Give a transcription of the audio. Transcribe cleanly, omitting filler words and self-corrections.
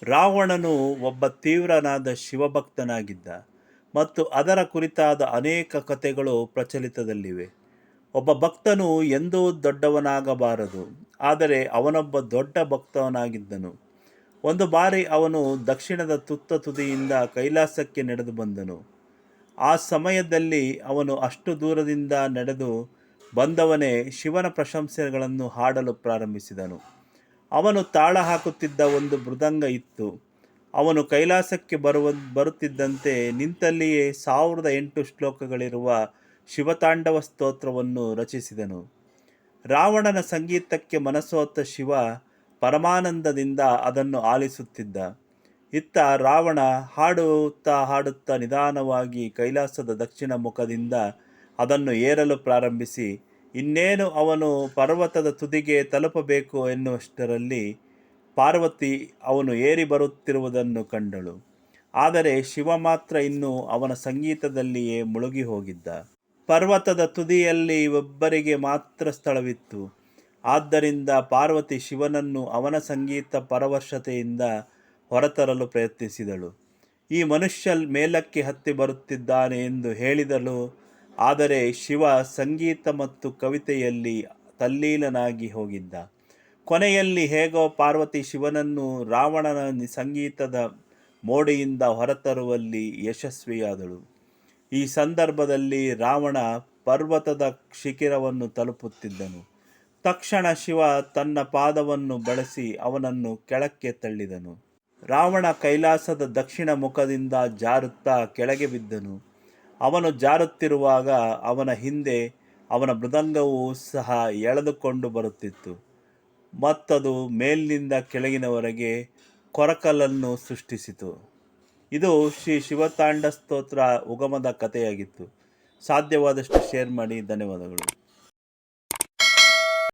ರಾವಣನು ಒಬ್ಬ ತೀವ್ರನಾದ ಶಿವಭಕ್ತನಾಗಿದ್ದ ಮತ್ತು ಅದರ ಕುರಿತಾದ ಅನೇಕ ಕಥೆಗಳು ಪ್ರಚಲಿತದಲ್ಲಿವೆ. ಒಬ್ಬ ಭಕ್ತನು ಎಂದೂ ದೊಡ್ಡವನಾಗಬಾರದು, ಆದರೆ ಅವನೊಬ್ಬ ದೊಡ್ಡ ಭಕ್ತನಾಗಿದ್ದನು. ಒಂದು ಬಾರಿ ಅವನು ದಕ್ಷಿಣದ ತುತ್ತ ತುದಿಯಿಂದ ಕೈಲಾಸಕ್ಕೆ ನಡೆದು ಬಂದನು. ಆ ಸಮಯದಲ್ಲಿ ಅವನು ಅಷ್ಟು ದೂರದಿಂದ ನಡೆದು ಬಂದವನೇ ಶಿವನ ಪ್ರಶಂಸೆಗಳನ್ನು ಹಾಡಲು ಪ್ರಾರಂಭಿಸಿದನು. ಅವನು ತಾಳ ಹಾಕುತ್ತಿದ್ದ ಒಂದು ಮೃದಂಗ ಇತ್ತು. ಅವನು ಕೈಲಾಸಕ್ಕೆ ಬರುತ್ತಿದ್ದಂತೆ ನಿಂತಲ್ಲಿಯೇ 1008 ಶ್ಲೋಕಗಳಿರುವ ಶಿವತಾಂಡವ ಸ್ತೋತ್ರವನ್ನು ರಚಿಸಿದನು. ರಾವಣನ ಸಂಗೀತಕ್ಕೆ ಮನಸೋತ ಶಿವ ಪರಮಾನಂದದಿಂದ ಅದನ್ನು ಆಲಿಸುತ್ತಿದ್ದ. ಇತ್ತ ರಾವಣ ಹಾಡುತ್ತಾ ನಿಧಾನವಾಗಿ ಕೈಲಾಸದ ದಕ್ಷಿಣ ಮುಖದಿಂದ ಅದನ್ನು ಏರಲು ಪ್ರಾರಂಭಿಸಿ, ಇನ್ನೇನು ಅವನು ಪರ್ವತದ ತುದಿಗೆ ತಲುಪಬೇಕು ಎನ್ನುವಷ್ಟರಲ್ಲಿ ಪಾರ್ವತಿ ಅವನು ಏರಿ ಬರುತ್ತಿರುವುದನ್ನು ಕಂಡಳು. ಆದರೆ ಶಿವ ಮಾತ್ರ ಇನ್ನೂ ಅವನ ಸಂಗೀತದಲ್ಲಿಯೇ ಮುಳುಗಿ ಹೋಗಿದ್ದ. ಪರ್ವತದ ತುದಿಯಲ್ಲಿ ಒಬ್ಬರಿಗೆ ಮಾತ್ರ ಸ್ಥಳವಿತ್ತು. ಆದ್ದರಿಂದ ಪಾರ್ವತಿ ಶಿವನನ್ನು ಅವನ ಸಂಗೀತ ಪರವಶತೆಯಿಂದ ಹೊರತರಲು ಪ್ರಯತ್ನಿಸಿದಳು. ಈ ಮನುಷ್ಯ ಮೇಲಕ್ಕೆ ಹತ್ತಿ ಬರುತ್ತಿದ್ದಾನೆ ಎಂದು ಹೇಳಿದಳು. ಆದರೆ ಶಿವ ಸಂಗೀತ ಮತ್ತು ಕವಿತೆಯಲ್ಲಿ ತಲ್ಲೀನನಾಗಿ ಹೋಗಿದ್ದ. ಕೊನೆಯಲ್ಲಿ ಹೇಗೋ ಪಾರ್ವತಿ ಶಿವನನ್ನು ರಾವಣನ ಸಂಗೀತದ ಮೋಡಿಯಿಂದ ಹೊರತರುವಲ್ಲಿ ಯಶಸ್ವಿಯಾದಳು. ಈ ಸಂದರ್ಭದಲ್ಲಿ ರಾವಣ ಪರ್ವತದ ಶಿಖರವನ್ನು ತಲುಪುತ್ತಿದ್ದನು. ತಕ್ಷಣ ಶಿವ ತನ್ನ ಪಾದವನ್ನು ಬಳಸಿ ಅವನನ್ನು ಕೆಳಕ್ಕೆ ತಳ್ಳಿದನು. ರಾವಣ ಕೈಲಾಸದ ದಕ್ಷಿಣ ಮುಖದಿಂದ ಜಾರುತ್ತಾ ಕೆಳಗೆ ಬಿದ್ದನು. ಅವನು ಜಾರುತ್ತಿರುವಾಗ ಅವನ ಹಿಂದೆ ಅವನ ಮೃದಂಗವೂ ಸಹ ಎಳೆದುಕೊಂಡು ಬರುತ್ತಿತ್ತು. ಮತ್ತದು ಮೇಲಿನಿಂದ ಕೆಳಗಿನವರೆಗೆ ಕೊರಕಲನ್ನು ಸೃಷ್ಟಿಸಿತು. ಇದು ಶ್ರೀ ಶಿವತಾಂಡ ಸ್ತೋತ್ರ ಉಗಮದ ಕಥೆಯಾಗಿತ್ತು. ಸಾಧ್ಯವಾದಷ್ಟು ಶೇರ್ ಮಾಡಿ. ಧನ್ಯವಾದಗಳು.